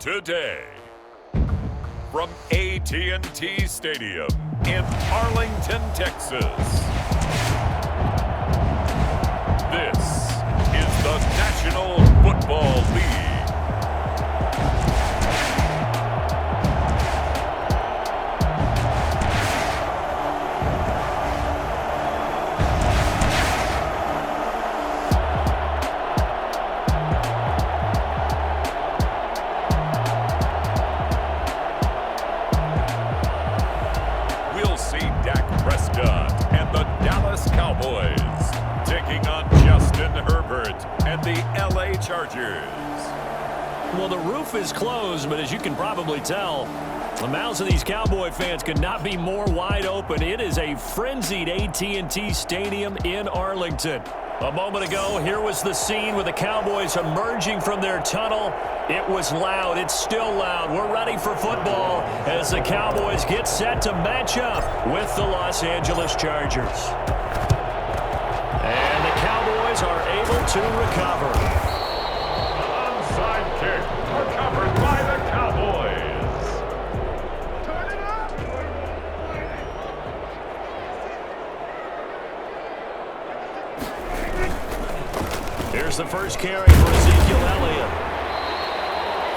today. From AT&T Stadium in Arlington, Texas. This is the National Football League. We'll see Dak Prescott and the Dallas Cowboys taking on Justin Herbert and the LA Chargers. Well, the roof is closed, but as you can probably tell, the mouths of these Cowboy fans could not be more wide open. It is a frenzied AT&T Stadium in Arlington. A moment ago, here was the scene with the Cowboys emerging from their tunnel. It was loud. It's still loud. We're ready for football as the Cowboys get set to match up with the Los Angeles Chargers. And the Cowboys are able to recover. Onside kick recovered by the Cowboys. Here's the first carry for Ezekiel Elliott.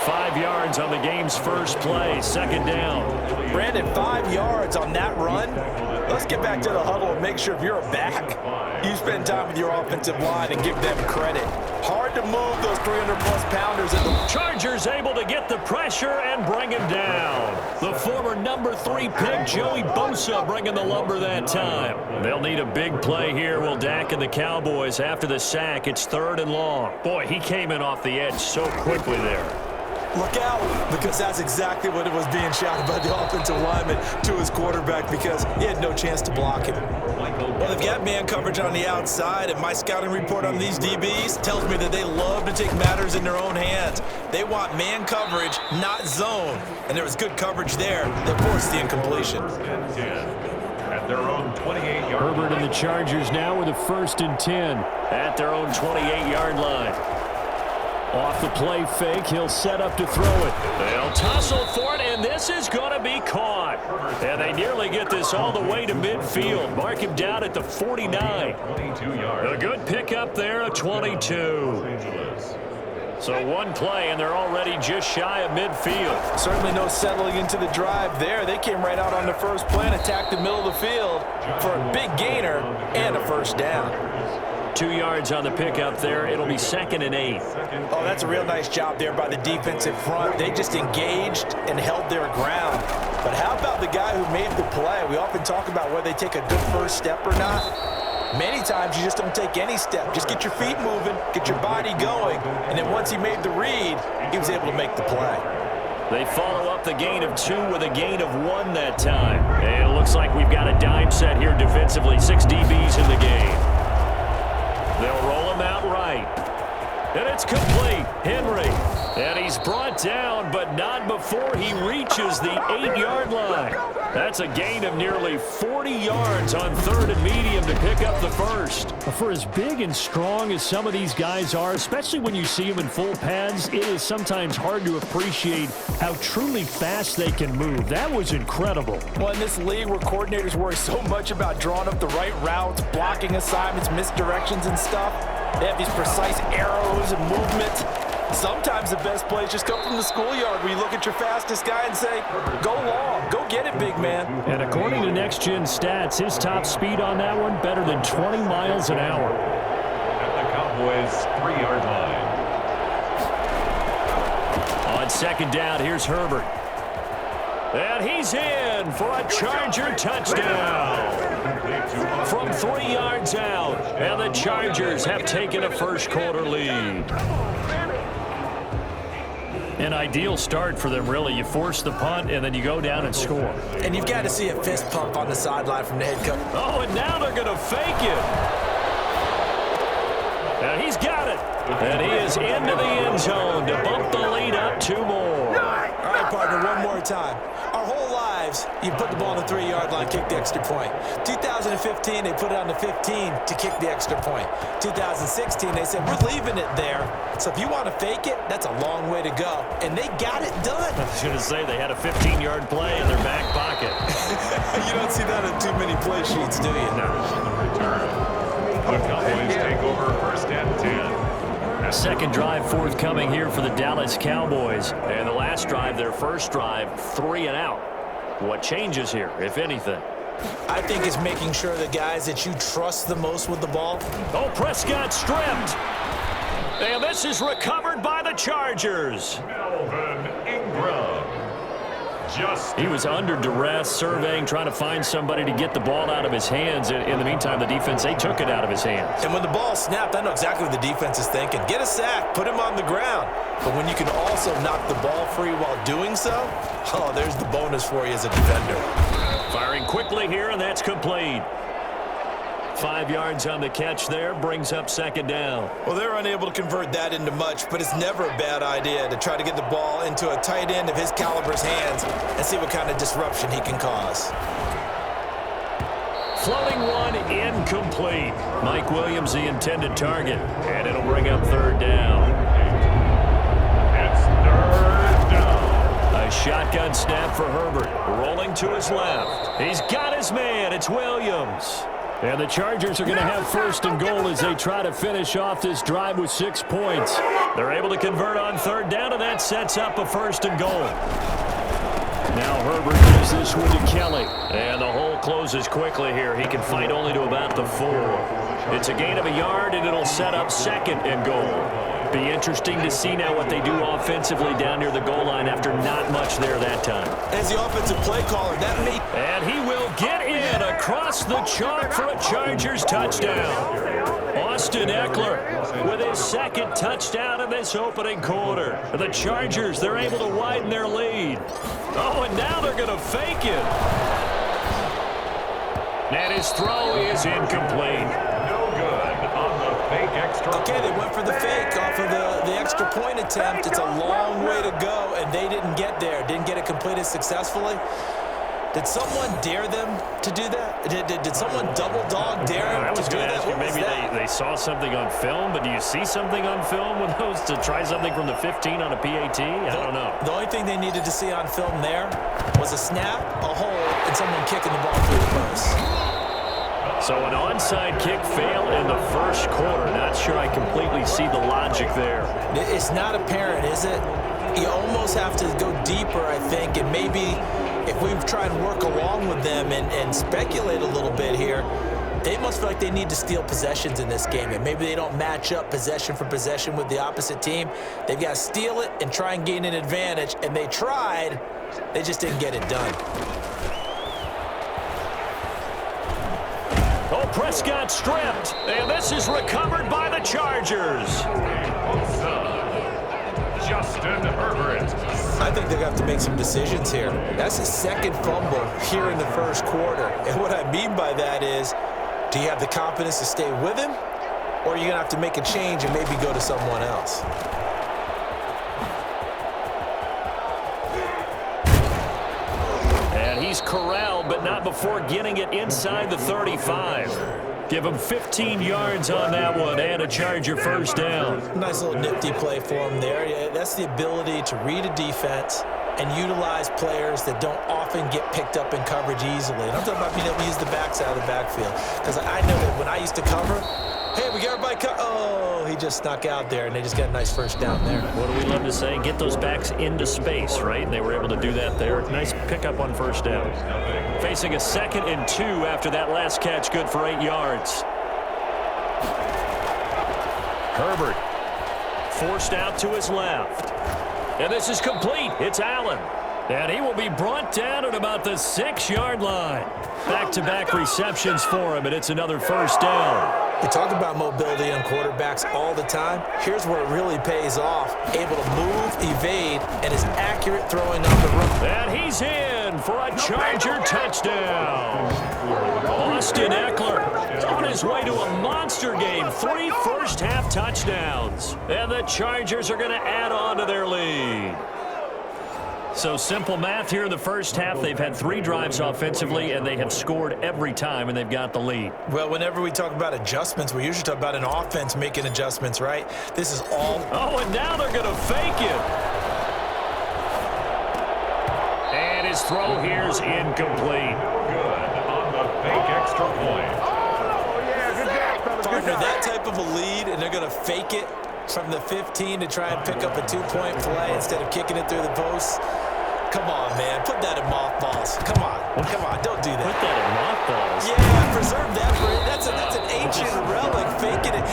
5 yards on the game's first play, second down. Brandon, 5 yards on that run. Let's get back to the huddle and make sure if you're a back, you spend time with your offensive line and give them credit. Hard to move those 300-plus pounders. Chargers able to get the pressure and bring him down. The former number 3 pick, Joey Bosa, bringing the lumber that time. They'll need a big play here, will Dak and the Cowboys. After the sack, it's 3rd and long. Boy, he came in off the edge so quickly there. Look out, because that's exactly what it was being shouted by the offensive lineman to his quarterback because he had no chance to block him. Well, they've got man coverage on the outside, and my scouting report on these DBs tells me that they love to take matters in their own hands. They want man coverage, not zone. And there was good coverage there that forced the incompletion. At their own 28-yard line. Herbert and the Chargers now with a 1st and 10 at their own 28-yard line. Off the play fake, he'll set up to throw it. They'll tussle for it, and this is going to be caught. And they nearly get this all the way to midfield. Mark him down at the 49. A good pickup there, a 22. So one play, and they're already just shy of midfield. Certainly no settling into the drive there. They came right out on the first play and attacked the middle of the field for a big gainer and a first down. 2 yards on the pickup there. It'll be 2nd and 8. Oh, that's a real nice job there by the defensive front. They just engaged and held their ground. But how about the guy who made the play? We often talk about whether they take a good first step or not. Many times you just don't take any step. Just get your feet moving, get your body going. And then once he made the read, he was able to make the play. They follow up the gain of 2 with a gain of 1 that time. And it looks like we've got a dime set here defensively. 6 DBs in the game. They'll roll him out right. And it's complete. Henry. And he's brought down, but not before he reaches the 8-yard line. That's a gain of nearly 40 yards on 3rd and medium to pick up the first. For as big and strong as some of these guys are, especially when you see them in full pads, it is sometimes hard to appreciate how truly fast they can move. That was incredible. Well, in this league where coordinators worry so much about drawing up the right routes, blocking assignments, misdirections and stuff, they have these precise arrows and movements. Sometimes the best plays just come from the schoolyard where you look at your fastest guy and say, go long, go get it, big man. And according to Next Gen Stats, his top speed on that one, better than 20 miles an hour. At the Cowboys' 3-yard line. On 2nd down, here's Herbert. And he's in for a Charger touchdown. From 3 yards out, and the Chargers have taken a first-quarter lead. An ideal start for them, really. You force the punt, and then you go down and score. And you've got to see a fist pump on the sideline from the head coach. Oh, and now they're going to fake it. And he's got it. And he is into the end zone to bump the lead up 2 more. All right, partner, one more time. Our whole lives, drives, you put the ball on the 3-yard line, kick the extra point. 2015, they put it on the 15 to kick the extra point. 2016, they said, we're leaving it there. So if you want to fake it, that's a long way to go. And they got it done. I was going to say they had a 15-yard play in their back pocket. You don't see that in too many play sheets, do you? No. The Cowboys take over first and 10. Second drive forthcoming here for the Dallas Cowboys. And the last drive, their first drive, 3 and out. What changes here, if anything? I think it's making sure the guys that you trust the most with the ball. Oh, Prescott stripped. And this is recovered by the Chargers. Melvin Ingram. He was under duress, surveying, trying to find somebody to get the ball out of his hands. In the meantime, the defense, they took it out of his hands. And when the ball snapped, I know exactly what the defense is thinking. Get a sack, put him on the ground. But when you can also knock the ball free while doing so, oh, there's the bonus for you as a defender. Firing quickly here, and that's complete. 5 yards on the catch there, brings up second down. Well, they're unable to convert that into much, but it's never a bad idea to try to get the ball into a tight end of his caliber's hands and see what kind of disruption he can cause. Floating one, incomplete. Mike Williams, the intended target, and it'll bring up third down. It's third down. A shotgun snap for Herbert, rolling to his left. He's got his man, it's Williams. And the Chargers are going to have first and goal as they try to finish off this drive with 6 points. They're able to convert on third down, and that sets up a first and goal. Now Herbert gives this one to Kelly. And the hole closes quickly here. He can fight only to about the 4. It's a gain of a yard, and it'll set up second and goal. Be interesting to see now what they do offensively down near the goal line after not much there that time. As the offensive play caller, that may... And he will get in across the chalk for a Chargers touchdown. Austin Eckler with his second touchdown in this opening quarter. The Chargers, they're able to widen their lead. Oh, and now they're going to fake it. And his throw is incomplete. No good on the fake extra. Okay, they went for the fake off of the extra point attempt. It's a long way to go, and they didn't get there. Didn't get it completed successfully. Did someone dare them to do that? Did someone double dog dare them to do that? Maybe they saw something on film, but do you see something on film with those to try something from the 15 on a PAT? I don't know. The only thing they needed to see on film there was a snap, a hole, and someone kicking the ball through the post. So an onside kick fail in the first quarter. Not sure I completely see the logic there. It's not apparent, is it? You almost have to go deeper, I think, and maybe if we try and work along with them and speculate a little bit here, they must feel like they need to steal possessions in this game, and maybe they don't match up possession for possession with the opposite team. They've got to steal it and try and gain an advantage, and they tried. They just didn't get it done. Oh, Prescott stripped, and this is recovered by the Chargers. Justin Herbert. I think they're going to have to make some decisions here. That's his second fumble here in the first quarter. And what I mean by that is, do you have the confidence to stay with him, or are you going to have to make a change and maybe go to someone else? And he's corralled, but not before getting it inside the 35. Give him 15 yards on that one and a Charger first down. Nice little nifty play for him there. Yeah, that's the ability to read a defense and utilize players that don't often get picked up in coverage easily. And I'm talking about being able to use the backside of the backfield. Because I know that when I used to cover, hey, we got everybody oh, he just snuck out there, and they just got a nice first down there. What do we love to say? Get those backs into space, right? And they were able to do that there. Nice pickup on first down. Facing a 2nd and 2 after that last catch, good for 8 yards. Herbert forced out to his left. And this is complete. It's Allen. And he will be brought down at about the 6-yard line. Back-to-back receptions for him, and it's another first down. We talk about mobility on quarterbacks all the time. Here's where it really pays off. Able to move, evade, and is accurate throwing on the run. And he's in for a Charger touchdown. Austin Eckler on his way to a monster game. 3 first-half touchdowns. And the Chargers are going to add on to their lead. So simple math here in the first half. They've had 3 drives offensively, and they have scored every time, and they've got the lead. Well, whenever we talk about adjustments, we usually talk about an offense making adjustments, right? This is all... Oh, and now they're going to fake it. And his throw here is incomplete. Good on the fake extra point. Partner, that type of a lead, and they're going to fake it from the 15 to try and pick up a 2-point play instead of kicking it through the posts. Come on, man. Put that in mothballs. Come on. Don't do that. Put that in mothballs. Yeah, preserve that for it. That's an ancient relic. Faking it.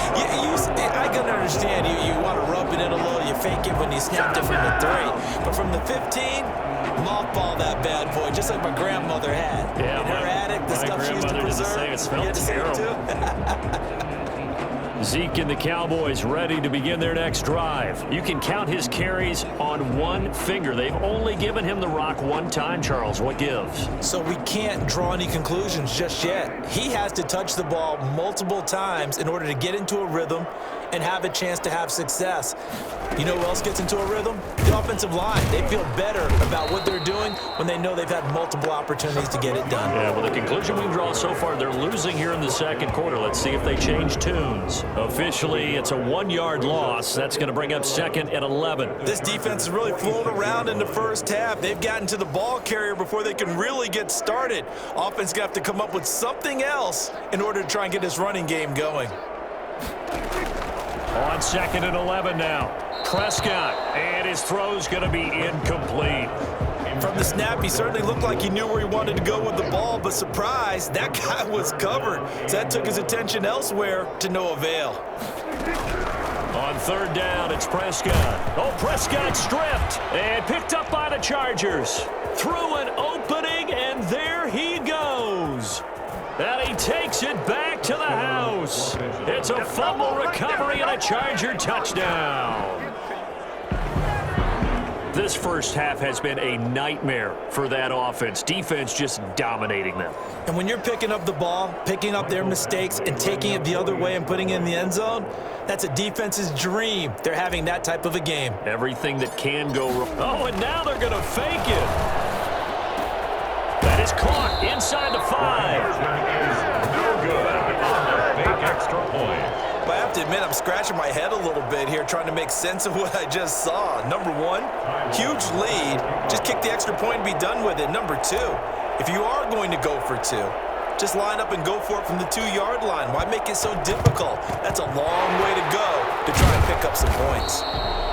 I can understand you want to rub it in a little. You fake it when you snapped it from the 3. But from the 15, mothball that bad boy, just like my grandmother had. Yeah, in her attic, the stuff she used to preserve. It smelled terrible. Zeke and the Cowboys ready to begin their next drive. You can count his carries on one finger. They've only given him the rock one time, Charles. What gives? So we can't draw any conclusions just yet. He has to touch the ball multiple times in order to get into a rhythm and have a chance to have success. You know who else gets into a rhythm? The offensive line. They feel better about what they're doing when they know they've had multiple opportunities to get it done. Yeah, well, the conclusion we can draw so far, they're losing here in the second quarter. Let's see if they change tunes. Officially, it's a 1-yard loss. That's going to bring up 2nd and 11. This defense is really flown around in the first half. They've gotten to the ball carrier before they can really get started. Offense going to have to come up with something else in order to try and get this running game going. On 2nd and 11 now. Prescott, and his throw's going to be incomplete. From the snap, he certainly looked like he knew where he wanted to go with the ball, but surprise, that guy was covered. So that took his attention elsewhere to no avail. On 3rd down, it's Prescott. Oh, Prescott stripped and picked up by the Chargers. Through an opening, and there he goes. And he takes it back to the house. It's a fumble recovery and a Charger touchdown. This first half has been a nightmare for that offense. Defense just dominating them. And when you're picking up the ball, picking up their mistakes, and taking it the other way and putting it in the end zone, that's a defense's dream. They're having that type of a game. Everything that can go wrong. Oh, and now they're going to fake it. That is caught inside the 5. No good on the fake extra point. But I have to admit, I'm scratching my head a little bit here trying to make sense of what I just saw. Number 1, huge lead. Just kick the extra point and be done with it. Number 2, if you are going to go for 2, just line up and go for it from the 2-yard line. Why make it so difficult? That's a long way to go to try and pick up some points.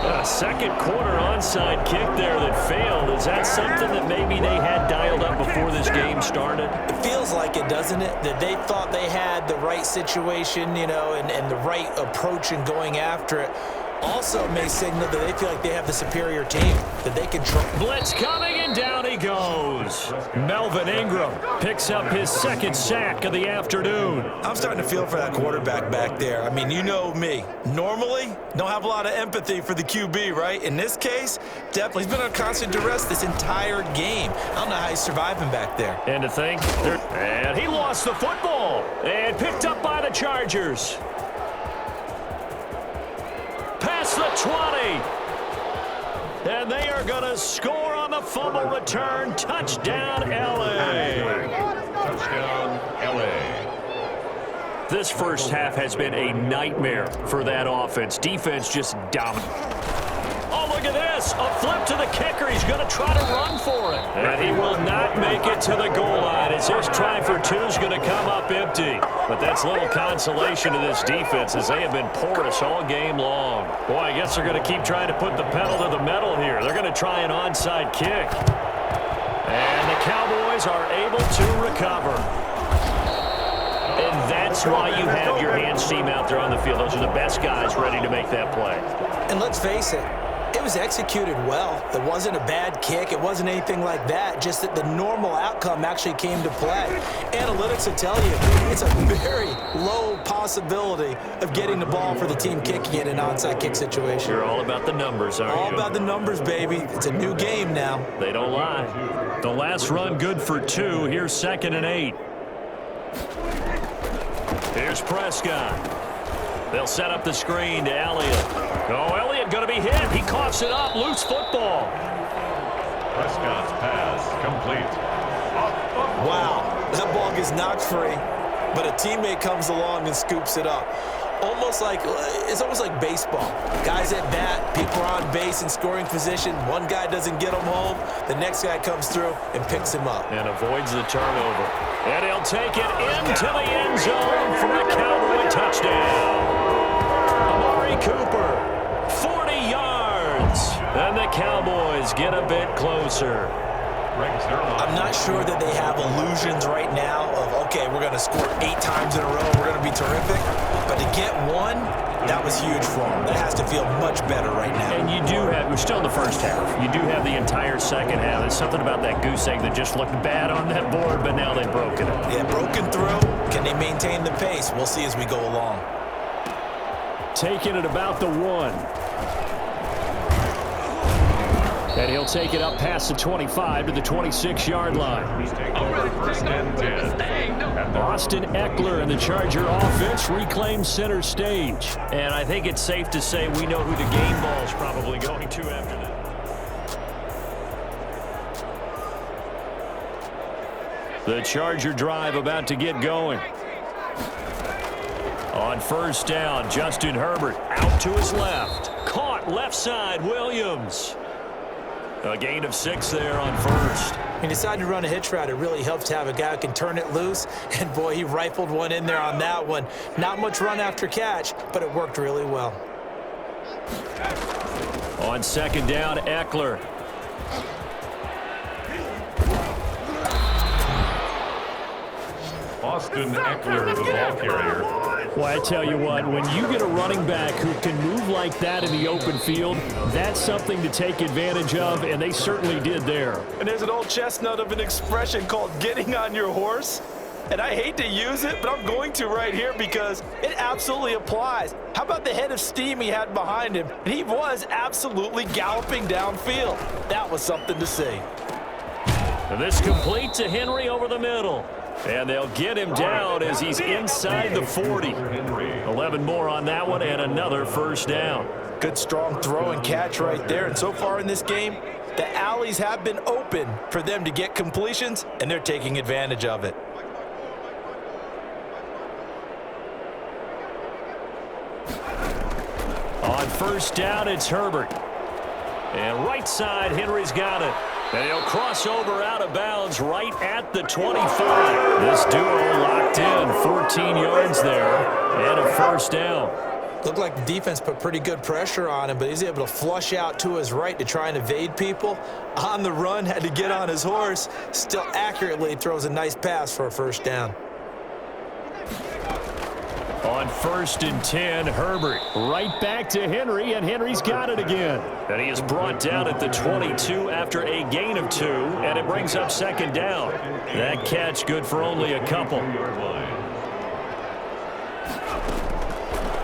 A second quarter onside kick there that failed. Is that something that maybe they had dialed up before this game started? It feels like it, doesn't it? That they thought they had the right situation, and the right approach in going after it. Also may signal that they feel like they have the superior team, that they can try. Blitz coming, and down he goes. Melvin Ingram picks up his 2nd sack of the afternoon. I'm starting to feel for that quarterback back there. I mean, you know me. Normally, don't have a lot of empathy for the QB, right? In this case, definitely. He's been on constant duress this entire game. I don't know how he's surviving back there. And to think, and he lost the football and picked up by the Chargers. Past the 20. And they are going to score on the fumble return. Touchdown, L.A. Touchdown, L.A. This first half has been a nightmare for that offense. Defense just dominant. Oh, look at this. A flip to the kicker. He's going to try to run for it. And he will not make it to the goal line as his try for 2 is going to come up empty. But that's little consolation to this defense as they have been porous all game long. Boy, I guess they're going to keep trying to put the pedal to the metal here. They're going to try an onside kick. And the Cowboys are able to recover. And that's why you have your hands team out there on the field. Those are the best guys ready to make that play. And let's face it, it was executed well. It wasn't a bad kick. It wasn't anything like that. Just that the normal outcome actually came to play. Analytics will tell you it's a very low possibility of getting the ball for the team kicking it in an onside kick situation. You're all about the numbers, aren't you? All about the numbers, baby. It's a new game now. They don't lie. The last run good for 2. Here's 2nd and 8. Here's Prescott. They'll set up the screen to Elliott. Oh, Elliott going to be hit. He coughs it up. Loose football. Prescott's pass complete. Wow, that ball gets knocked free, but a teammate comes along and scoops it up. It's almost like baseball. Guys at bat, people are on base in scoring position. One guy doesn't get him home. The next guy comes through and picks him up. And avoids the turnover. And he'll take it into the end zone for a Cowboy touchdown. Amari Cooper, 40 yards. And the Cowboys get a bit closer. I'm not sure that they have illusions right now of, okay, we're going to score 8 times in a row, we're going to be terrific. But to get one, that was huge for them. That has to feel much better right now. And you do have, we're still in the first half. You do have the entire second half. There's something about that goose egg that just looked bad on that board, but now they've broken it. Yeah, broken through. Can they maintain the pace? We'll see as we go along. Taking it about the 1. And he'll take it up past the 25 to the 26-yard line. First and 10. Austin Eckler and the Charger offense reclaims center stage. And I think it's safe to say we know who the game ball is probably going to after this. The Charger drive about to get going. On first down, Justin Herbert out to his left. Caught left side, Williams. A gain of 6 there on first. He decided to run a hitch route. It really helps to have a guy who can turn it loose. And, boy, he rifled one in there on that one. Not much run after catch, but it worked really well. On second down, Eckler. Austin Eckler, the ball carrier. Well, I tell you what, when you get a running back who can move like that in the open field, that's something to take advantage of, and they certainly did there. And there's an old chestnut of an expression called getting on your horse. And I hate to use it, but I'm going to right here because it absolutely applies. How about the head of steam he had behind him? And he was absolutely galloping downfield. That was something to see. And this complete to Henry over the middle. And they'll get him down as he's inside the 40. 11 more on that one and another first down. Good strong throw and catch right there. And so far in this game, the alleys have been open for them to get completions, and they're taking advantage of it. On first down, it's Herbert. And right side, Henry's got it. And he'll cross over out of bounds right at the 25. This duo locked in, 14 yards there, and a first down. Looked like the defense put pretty good pressure on him, but he's able to flush out to his right to try and evade people. On the run, had to get on his horse. Still accurately throws a nice pass for a first down. On first and 10, Herbert right back to Henry, and Henry's got it again. And he is brought down at the 22 after a gain of 2, and it brings up second down. That catch good for only a couple.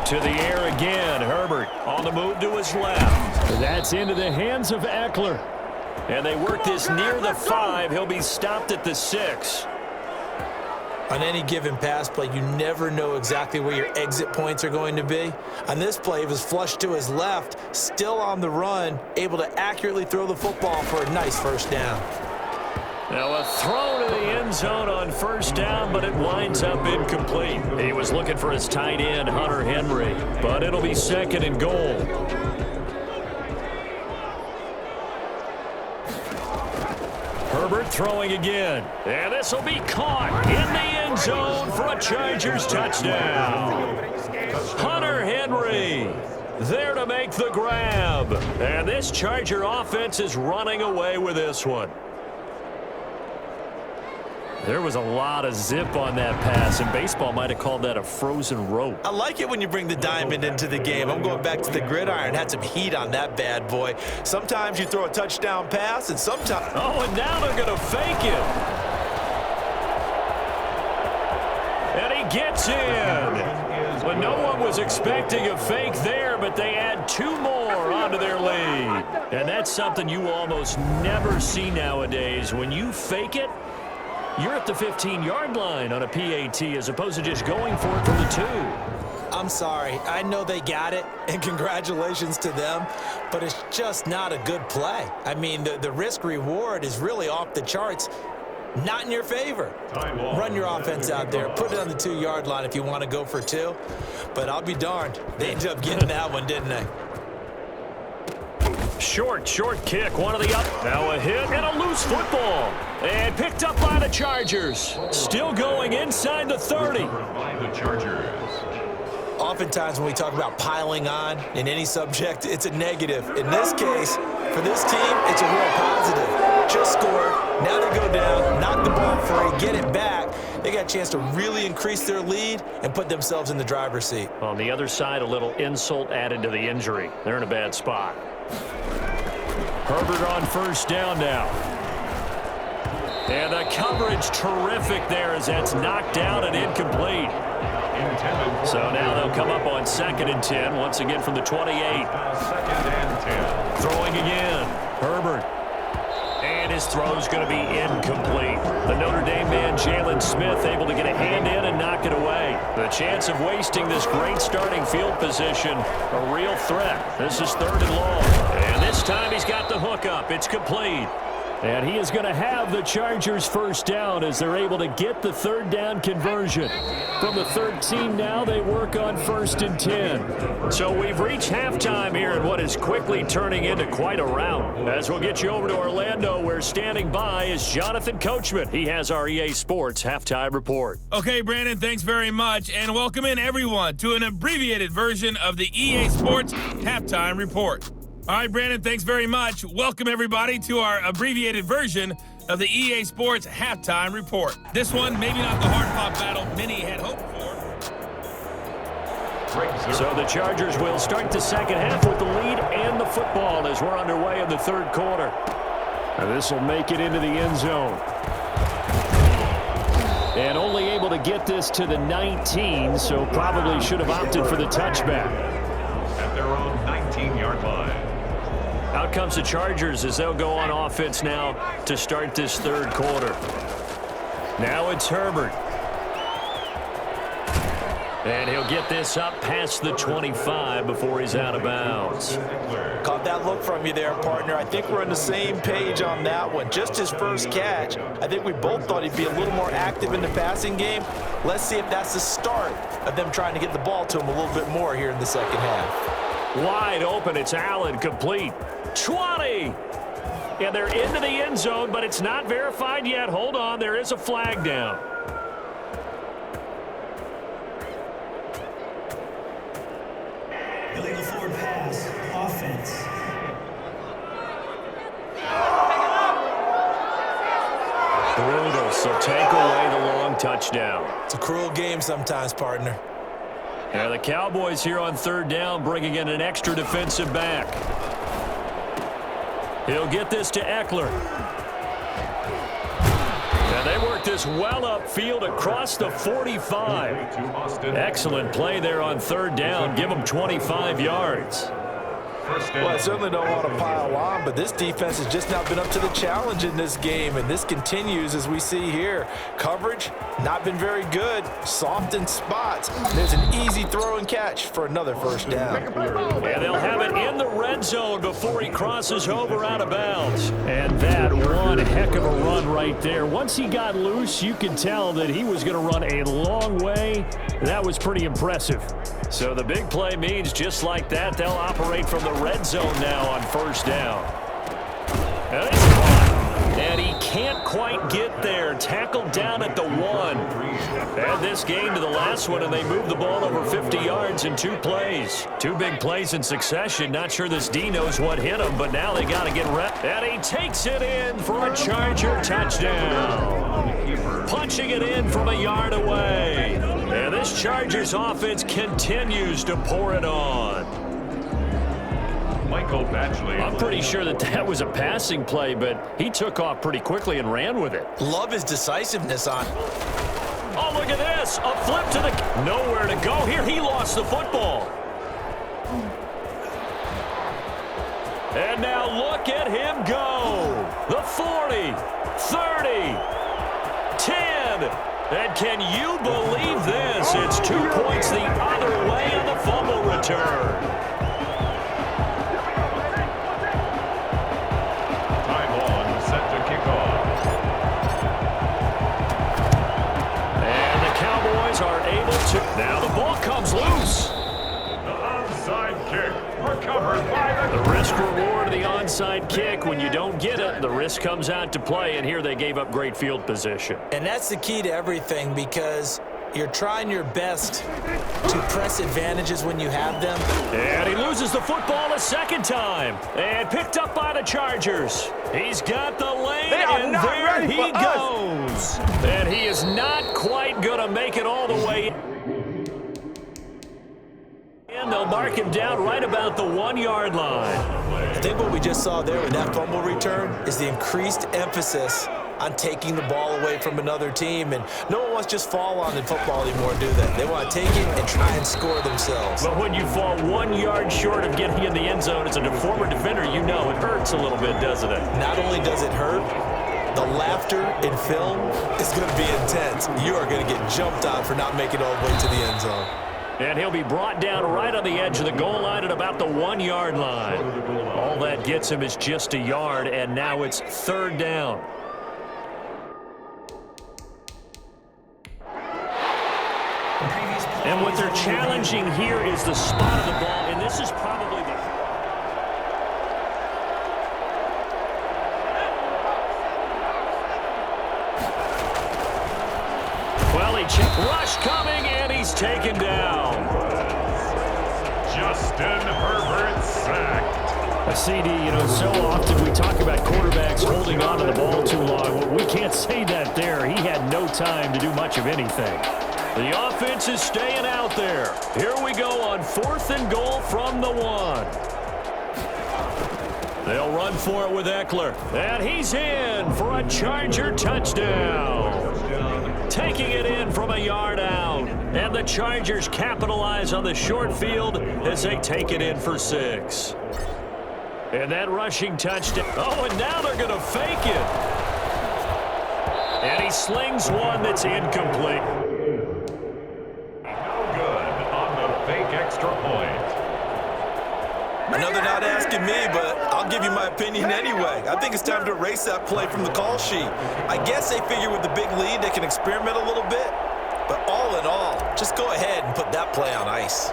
To the air again, Herbert on the move to his left. That's into the hands of Eckler. And they work this near the 5. He'll be stopped at the 6. On any given pass play, you never know exactly where your exit points are going to be. On this play, he was flushed to his left, still on the run, able to accurately throw the football for a nice first down. Now a throw to the end zone on first down, but it winds up incomplete. He was looking for his tight end, Hunter Henry, but it'll be second and goal. Herbert throwing again, and this will be caught in the end zone for a Chargers touchdown. Hunter Henry there to make the grab, and this Charger offense is running away with this one. There was a lot of zip on that pass, and baseball might have called that a frozen rope. I like it when you bring the diamond into the game. I'm going back to the gridiron. Had some heat on that bad boy. Sometimes you throw a touchdown pass, and sometimes... Oh, and now they're going to fake it. And he gets in. But no one was expecting a fake there, but they add 2 more onto their lead. And that's something you almost never see nowadays. When you fake it, you're at the 15-yard line on a PAT as opposed to just going for it from the 2. I'm sorry. I know they got it, and congratulations to them, but it's just not a good play. I mean, the risk-reward is really off the charts. Not in your favor. Run your offense out there. Put it on the 2-yard line if you want to go for 2. But I'll be darned. They ended up getting that one, didn't they? Short kick. One of the up. Now a hit and a loose football. And picked up by the Chargers. Still going inside the 30. Oftentimes when we talk about piling on in any subject, it's a negative. In this case, for this team, it's a real positive. Just scored. Now they go down, knock the ball free, get it back. They got a chance to really increase their lead and put themselves in the driver's seat. On the other side, a little insult added to the injury. They're in a bad spot. Herbert on first down now. And the coverage terrific there as that's knocked down and incomplete. So now they'll come up on 2nd and 10, once again from the 28. 2nd and 10. Throwing again. Herbert. And his throw's going to be incomplete. The Notre Dame man, Jalen Smith, able to get a hand in and knock it away. The chance of wasting this great starting field position, a real threat. This is 3rd and long. And this time he's got the hook up. It's complete. And he is going to have the Chargers first down as they're able to get the 3rd down conversion. From the 13 now, they work on 1st and 10. So we've reached halftime here in what is quickly turning into quite a rout. As we'll get you over to Orlando, where standing by is Jonathan Coachman. He has our EA Sports Halftime Report. Okay, Brandon, thanks very much. And welcome in, everyone, to an abbreviated version of the EA Sports Halftime Report. All right, Brandon, thanks very much. Welcome, everybody, to our abbreviated version of the EA Sports Halftime Report. This one, maybe not the hard-fought battle many had hoped for. So the Chargers will start the second half with the lead and the football as we're underway in the 3rd quarter. And this will make it into the end zone. And only able to get this to the 19, so probably should have opted for the touchback. At their own 19-yard line. Out comes the Chargers as they'll go on offense now to start this 3rd quarter. Now it's Herbert. And he'll get this up past the 25 before he's out of bounds. Caught that look from you there, partner. I think we're on the same page on that one. Just his first catch. I think we both thought he'd be a little more active in the passing game. Let's see if that's the start of them trying to get the ball to him a little bit more here in the second half. Wide open. It's Allen, complete. 20. Yeah, they're into the end zone, but it's not verified yet. Hold on. There is a flag down. Illegal forward pass. Offense. Brutal. So take away the long touchdown. It's a cruel game sometimes, partner. Yeah, the Cowboys here on 3rd down, bringing in an extra defensive back. He'll get this to Eckler. And they work this well upfield across the 45. Excellent play there on 3rd down. Give them 25 yards. Well, I certainly don't want to pile on, but this defense has just not been up to the challenge in this game, and this continues as we see here. Coverage, not been very good. Soft in spots. There's an easy throw and catch for another first down. And they'll have it in the red zone before he crosses over out of bounds. And that one heck of a run right there. Once he got loose, you could tell that he was going to run a long way. That was pretty impressive. So the big play means just like that, they'll operate from the red zone now on 1st down. And it's caught. And he can't quite get there. Tackled down at the 1. Add this game to the last one, and they move the ball over 50 yards in 2 plays. 2 big plays in succession. Not sure this D knows what hit him, but now they got to get rep. And he takes it in for a Charger touchdown. Punching it in from a yard away. And this Chargers offense continues to pour it on. Michael Batchley. I'm pretty sure that was a passing play, but he took off pretty quickly and ran with it. Love his decisiveness on it. Oh, look at this. A flip to the... Nowhere to go here. He lost the football. And now look at him go. The 40, 30, 10, And can you believe this? It's 2 points the other way on the fumble return. Time on, set to kick off. And the Cowboys are able to. Now the ball comes loose. The onside kick recovered by The risk reward of the onside kick. When you don't get it, the risk comes out to play, and here they gave up great field position. And that's the key to everything, because you're trying your best to press advantages when you have them. And he loses the football a second time. And picked up by the Chargers. He's got the lane, and there he goes. And he is not quite going to make it all the way. And they'll mark him down right about the 1-yard line. I think what we just saw there with that fumble return is the increased emphasis on taking the ball away from another team. And no one wants to just fall on in football anymore, do they? They want to take it and try and score themselves. But when you fall 1 yard short of getting in the end zone as a former defender, you know it hurts a little bit, doesn't it? Not only does it hurt, the laughter in film is going to be intense. You are going to get jumped on for not making it all the way to the end zone. And he'll be brought down right on the edge of the goal line at about the 1 yard line. All that gets him is just a yard, and now it's 3rd down. And what they're challenging here is the spot of the ball, and this is probably the... Well, he checked. Rush coming, and he's taken down. Justin Herbert sacked. A CD, so often we talk about quarterbacks holding on to the ball too long. Well, we can't say that there. He had no time to do much of anything. The offense is staying out there. Here we go on 4th and goal from the 1. They'll run for it with Eckler. And he's in for a Charger touchdown. Taking it in from a yard out. And the Chargers capitalize on the short field as they take it in for 6. And that rushing touchdown. Oh, and now they're going to fake it. And he slings one that's incomplete. Extra point. I know they're not asking me, but I'll give you my opinion anyway. I think it's time to erase that play from the call sheet. I guess they figure with the big lead they can experiment a little bit, but all in all, just go ahead and put that play on ice.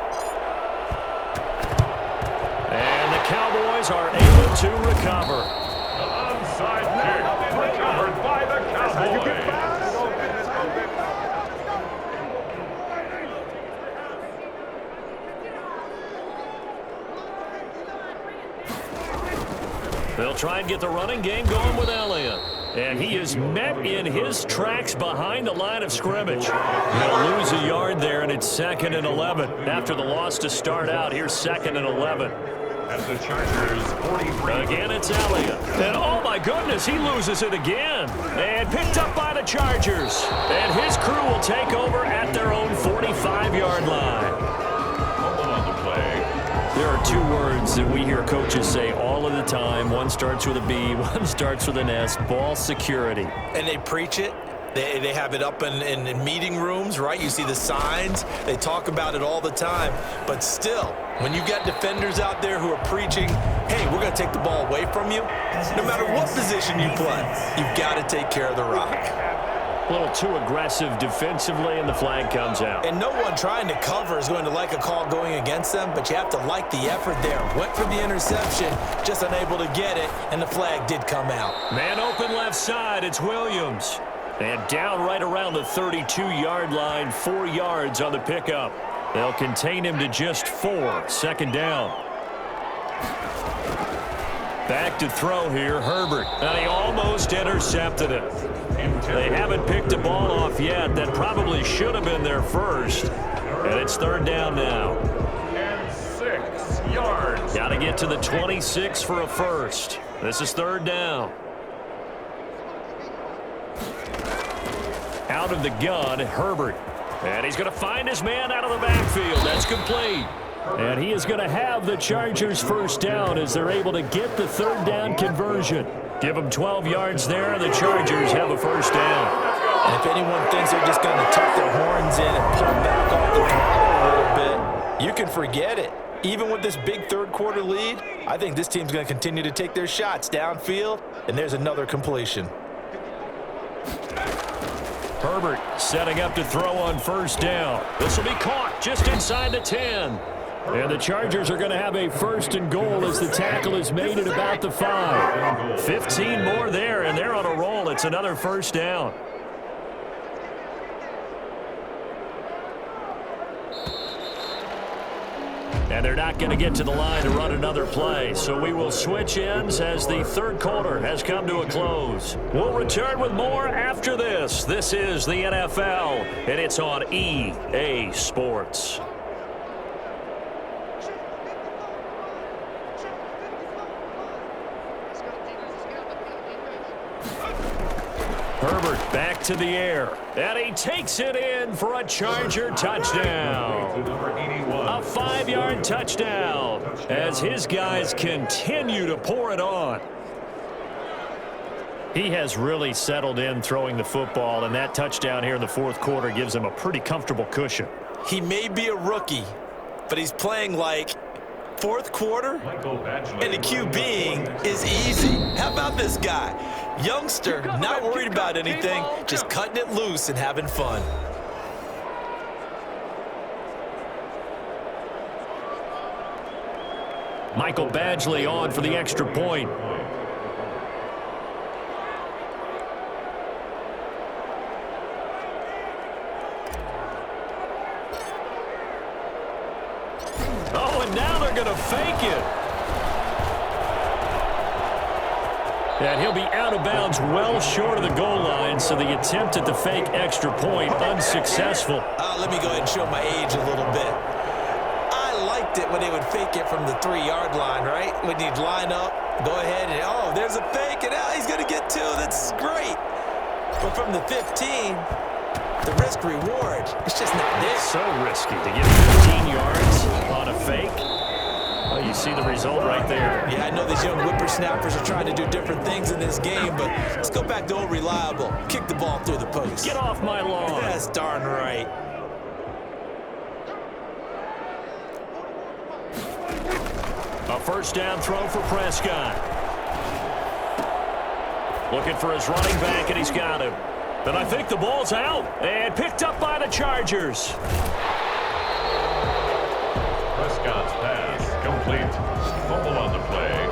And the Cowboys are able to recover. The onside kick recovered by the Cowboys. They'll try and get the running game going with Elliott. And he is met in his tracks behind the line of scrimmage. They'll lose a yard there, and it's 2nd and 11. After the loss to start out, here's 2nd and 11. As the Chargers 43. Again, it's Elliott. And oh my goodness, he loses it again. And picked up by the Chargers. And his crew will take over at their own 45-yard line. There are 2 words that we hear coaches say all of the time. One starts with a B, one starts with an S. Ball security. And they preach it. They have it up in meeting rooms, right? You see the signs. They talk about it all the time. But still, when you got defenders out there who are preaching, hey, we're going to take the ball away from you, no matter what position you play, you've got to take care of the rock. A little too aggressive defensively, and the flag comes out. And no one trying to cover is going to like a call going against them, but you have to like the effort there. Went for the interception, just unable to get it, and the flag did come out. Man open left side, it's Williams. And down right around the 32-yard line, 4 yards on the pickup. They'll contain him to just 4, 2nd down. Back to throw here, Herbert. And he almost intercepted it. They haven't picked the ball off yet. That probably should have been their first. And it's 3rd down now. And 6 yards. Got to get to the 26 for a first. This is 3rd down. Out of the gun, Herbert. And he's going to find his man out of the backfield. That's complete. And he is going to have the Chargers first down as they're able to get the 3rd down conversion. Give them 12 yards there, and the Chargers have a first down. And if anyone thinks they're just going to tuck their horns in and pull back off the throttle a little bit, you can forget it. Even with this big third-quarter lead, I think this team's going to continue to take their shots downfield, and there's another completion. Herbert setting up to throw on first down. This will be caught just inside the 10. And the Chargers are going to have a first and goal as the tackle is made at about the 5. 15 more there, and they're on a roll. It's another first down. And they're not going to get to the line to run another play. So we will switch ends as the third quarter has come to a close. We'll return with more after this. This is the NFL, and it's on EA Sports. Herbert back to the air, and he takes it in for a Charger touchdown. A 5-yard touchdown as his guys continue to pour it on. He has really settled in throwing the football, and that touchdown here in the fourth quarter gives him a pretty comfortable cushion. He may be a rookie, but he's playing like fourth quarter, and the QBing is easy. How about this guy? Youngster, not worried about anything, just cutting it loose and having fun. Michael Badgley on for the extra point. Oh, and now they're going to fake it. And he'll be out of bounds well short of the goal line, so the attempt at the fake extra point unsuccessful. Let me go ahead and show my age a little bit. I liked it when they would fake it from the 3-yard line, right? When you'd line up, go ahead and, oh, there's a fake, and he's going to get 2. That's great. But from the 15, the risk-reward, it's just not there. So risky to get 15 yards on a fake. Well, you see the result right there. Yeah, I know these young whippersnappers are trying to do different things in this game, but let's go back to old reliable. Kick the ball through the post. Get off my lawn. That's darn right. A first down throw for Prescott. Looking for his running back, and he's got him. And I think the ball's out and picked up by the Chargers. Prescott's pass complete. Fumble on the play.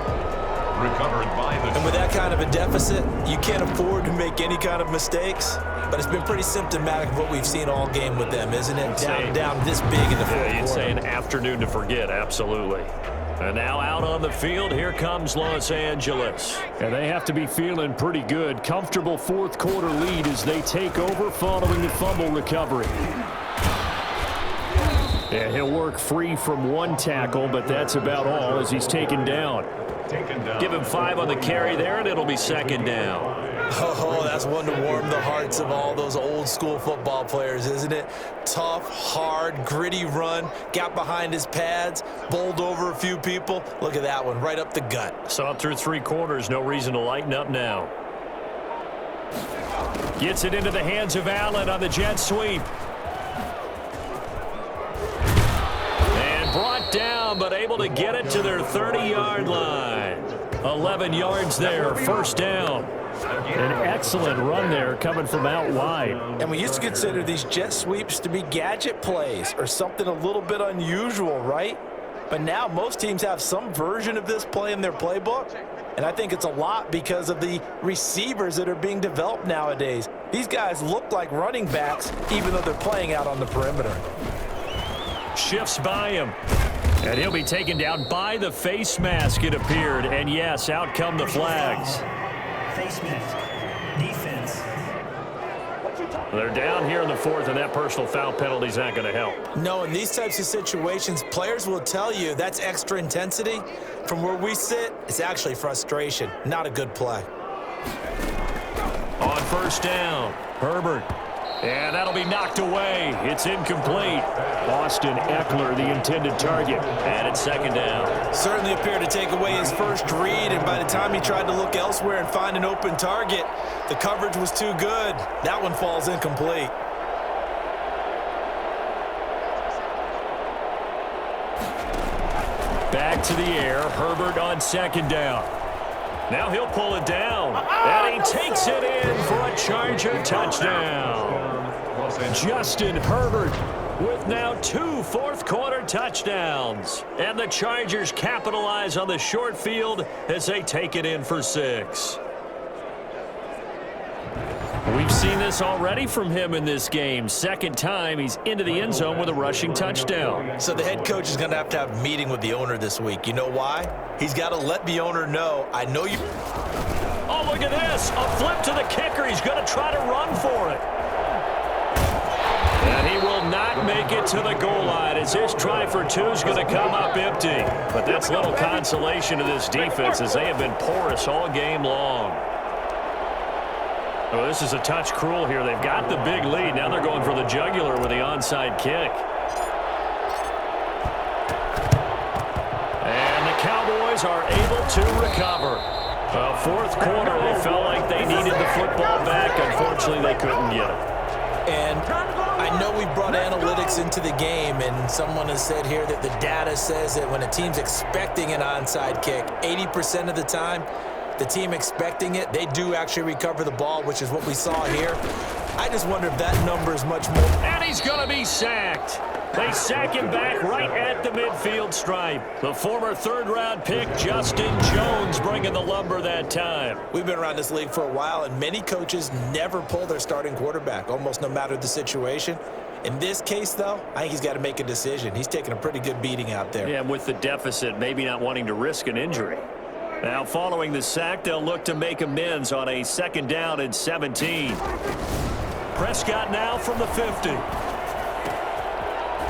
Recovered by the... And with that kind of a deficit, you can't afford to make any kind of mistakes. But it's been pretty symptomatic of what we've seen all game with them, isn't it? Down this big in the fourth quarter. You'd say an afternoon to forget, absolutely. And now out on the field, here comes Los Angeles. And they have to be feeling pretty good. Comfortable fourth quarter lead as they take over following the fumble recovery. Yeah, he'll work free from one tackle, but that's about all as he's taken down. Give him 5 on the carry there, and it'll be second down. Oh, that's one to warm the hearts of all those old school football players, isn't it? Tough, hard, gritty run, got behind his pads, bowled over a few people. Look at that one, right up the gut. Saw it through 3 quarters, no reason to lighten up now. Gets it into the hands of Allen on the jet sweep. And brought down, but able to get it to their 30-yard line. 11 yards there, first down. An excellent run there coming from out wide. And we used to consider these jet sweeps to be gadget plays or something a little bit unusual, right? But now most teams have some version of this play in their playbook. And I think it's a lot because of the receivers that are being developed nowadays. These guys look like running backs even though they're playing out on the perimeter. Shifts by him. And he'll be taken down by the face mask, it appeared. And yes, out come the flags. Face mask. Defense. They're down here in the fourth, and that personal foul penalty is not going to help. No, in these types of situations, players will tell you that's extra intensity. From where we sit, it's actually frustration. Not a good play. On first down, Herbert And that'll be knocked away. It's incomplete. Austin Ekeler, the intended target. And it's second down. Certainly appeared to take away his first read, and by the time he tried to look elsewhere and find an open target, the coverage was too good. That one falls incomplete. Back to the air. Herbert on second down. Now he'll pull it down. And he takes it in for a Charger touchdown. Justin Herbert with now 2 fourth-quarter touchdowns. And the Chargers capitalize on the short field as they take it in for 6. We've seen this already from him in this game. Second time he's into the end zone with a rushing touchdown. So the head coach is going to have a meeting with the owner this week. You know why? He's got to let the owner know, I know you... Oh, look at this. A flip to the kicker. He's going to try to run for it. And he will not make it to the goal line as his try for 2 is going to come up empty. But that's little consolation to this defense as they have been porous all game long. Oh, this is a touch cruel here. They've got the big lead. Now they're going for the jugular with the onside kick. And the Cowboys are able to recover. Fourth quarter, they felt like they needed the football back. Unfortunately, they couldn't get it. And I know we brought analytics into the game, and someone has said here that the data says that when a team's expecting an onside kick, 80% of the time, the team expecting it, they do actually recover the ball, which is what we saw here. I just wonder if that number is much more. And he's going to be sacked. They sack him back right at the midfield stripe. The former third-round pick, Justin Jones, bringing the lumber that time. We've been around this league for a while, and many coaches never pull their starting quarterback, almost no matter the situation. In this case, though, I think he's got to make a decision. He's taking a pretty good beating out there. Yeah, with the deficit, maybe not wanting to risk an injury. Now, following the sack, they'll look to make amends on a second down and 17. Prescott now from the 50.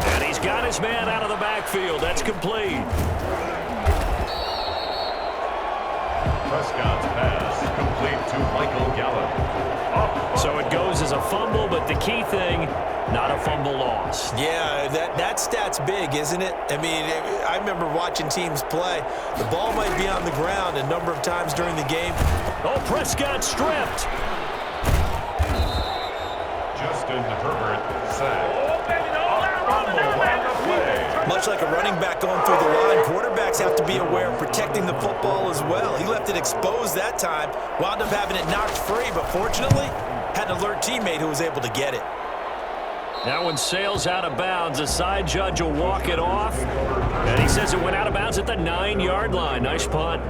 And he's got his man out of the backfield. That's complete. Prescott's pass complete to Michael Gallup. So it goes as a fumble, but the key thing, not a fumble loss. Yeah, that stat's big, isn't it? I mean, I remember watching teams play. The ball might be on the ground a number of times during the game. Oh, Prescott stripped. Justin Herbert sacked. Fumble on the play. Much like a running back going through the line, quarterbacks have to be aware of protecting the football as well. He left it exposed that time, wound up having it knocked free, but fortunately, had an alert teammate who was able to get it. That one sails out of bounds. The side judge will walk it off. And he says it went out of bounds at the 9-yard line. Nice punt.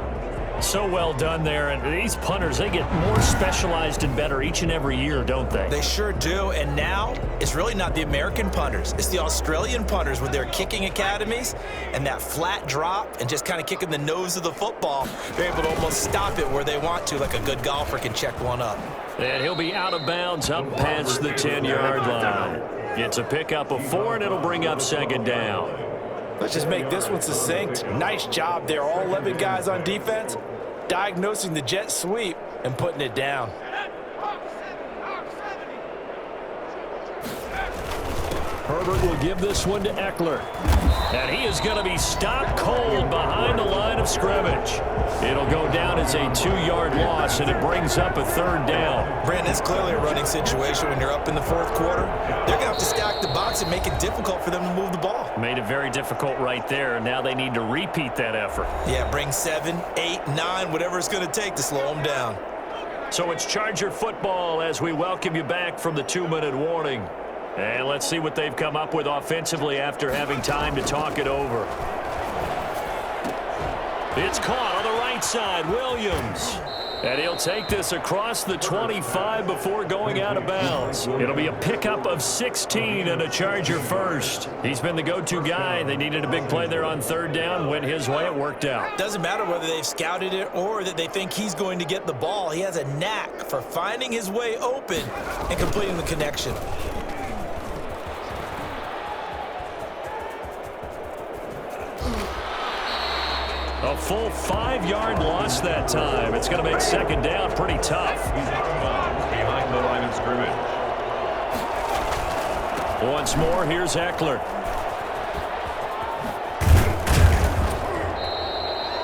So well done there. And these punters, they get more specialized and better each and every year, don't they? They sure do. And now, it's really not the American punters. It's the Australian punters with their kicking academies and that flat drop and just kind of kicking the nose of the football. They're able to almost stop it where they want to, like a good golfer can check one up. And he'll be out of bounds up past the 10-yard line. It's a pickup of 4, and it'll bring up second down. Let's just make this one succinct. Nice job there, all 11 guys on defense, diagnosing the jet sweep and putting it down. Herbert will give this one to Ekeler. And he is going to be stopped cold behind the line of scrimmage. It'll go down as a 2-yard loss, and it brings up a third down. Brandon, it's clearly a running situation when you're up in the fourth quarter. They're going to have to stack the box and make it difficult for them to move the ball. Made it very difficult right there, and now they need to repeat that effort. Yeah, bring 7, 8, 9, whatever it's going to take to slow them down. So it's Charger football as we welcome you back from the 2-minute warning. And let's see what they've come up with offensively after having time to talk it over. It's caught on the right side, Williams. And he'll take this across the 25 before going out of bounds. It'll be a pickup of 16 and a Charger first. He's been the go-to guy. They needed a big play there on third down. Went his way. It worked out. Doesn't matter whether they've scouted it or that they think he's going to get the ball. He has a knack for finding his way open and completing the connection. A full 5-yard loss that time. It's going to make second down pretty tough. Behind the line of scrimmage. Once more, here's Eckler.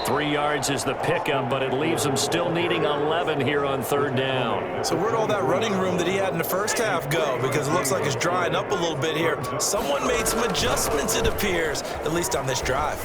3 yards is the pickup, but it leaves them still needing 11 here on 3rd down. So where'd all that running room that he had in the first half go? Because it looks like it's drying up a little bit here. Someone made some adjustments, it appears, at least on this drive.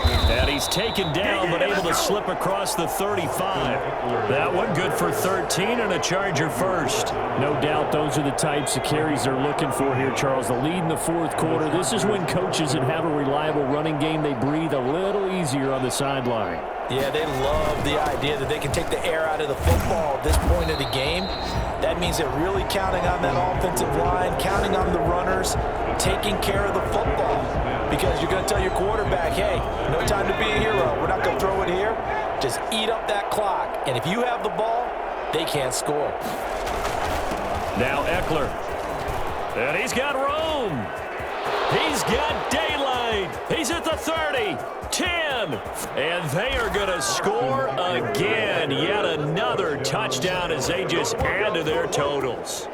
And he's taken down, but able to slip across the 35. That one good for 13 and a Charger first. No doubt those are the types of carries they're looking for here, Charles. The lead in the 4th quarter. This is when coaches that have a reliable running game, they breathe a little easier on the sideline. Yeah, they love the idea that they can take the air out of the football at this point of the game. That means they're really counting on that offensive line, counting on the runners, taking care of the football. Because you're going to tell your quarterback, hey, no time to be a hero. We're not going to throw it here. Just eat up that clock. And if you have the ball, they can't score. Now Eckler. And he's got room. He's got daylight. He's at the 30, 10. And they are going to score again. Yet another touchdown as they just add to their totals.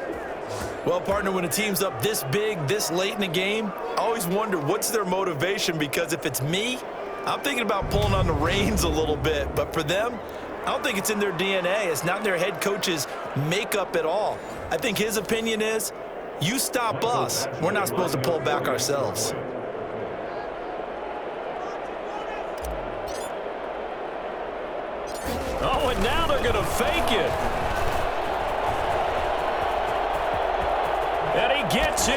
Well, partner, when a team's up this big, this late in the game, I always wonder what's their motivation, because if it's me, I'm thinking about pulling on the reins a little bit. But for them, I don't think it's in their DNA. It's not in their head coach's makeup at all. I think his opinion is, you stop us, we're not supposed to pull back ourselves. Oh, and now they're going to fake it. And he gets in.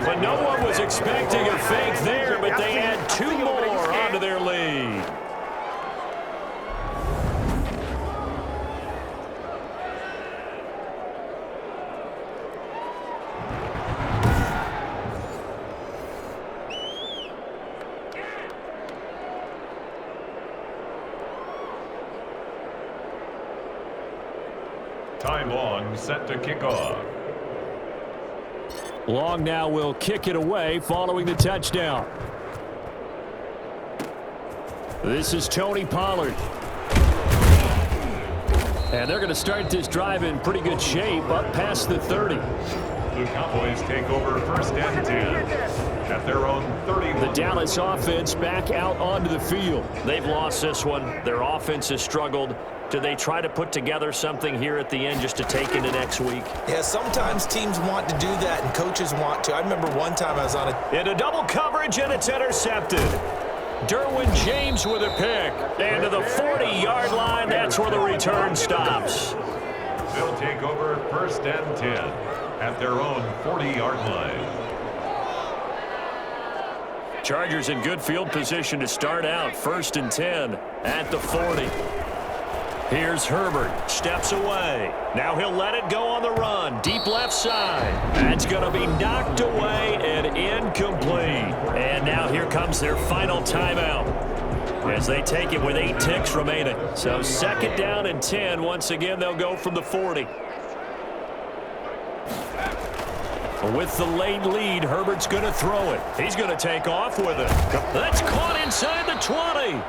But no one was expecting a fake there, but they add 2 more onto their lead. Time Long set to kick off. Long now will kick it away following the touchdown. This is Tony Pollard. And they're going to start this drive in pretty good shape up past the 30. The Cowboys take over 1st and 10 at their own 31. The Dallas offense back out onto the field. They've lost this one. Their offense has struggled. Do they try to put together something here at the end just to take into next week? Yeah, sometimes teams want to do that and coaches want to. I remember one time I was on a... Into double coverage, and it's intercepted. Derwin James with a pick. And to the 40-yard line, that's where the return stops. They'll take over 1st and 10 at their own 40-yard line. Chargers in good field position to start out. 1st and 10 at the 40. Here's Herbert, steps away. Now he'll let it go on the run, deep left side. That's going to be knocked away and incomplete. And now here comes their final timeout as they take it with 8 ticks remaining. So 2nd down and 10. Once again, they'll go from the 40. With the late lead, Herbert's going to throw it. He's going to take off with it. That's caught inside the 20.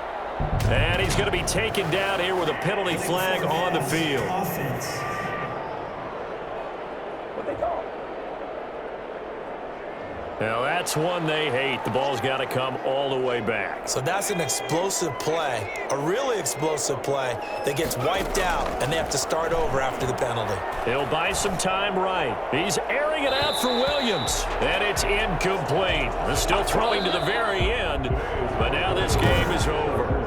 And he's going to be taken down here with a penalty flag on the field. Offense. Now that's one they hate. The ball's got to come all the way back. So that's an explosive play, a really explosive play that gets wiped out, and they have to start over after the penalty. He'll buy some time right. He's airing it out for Williams, and it's incomplete. They're still throwing to the very end, but now this game is over.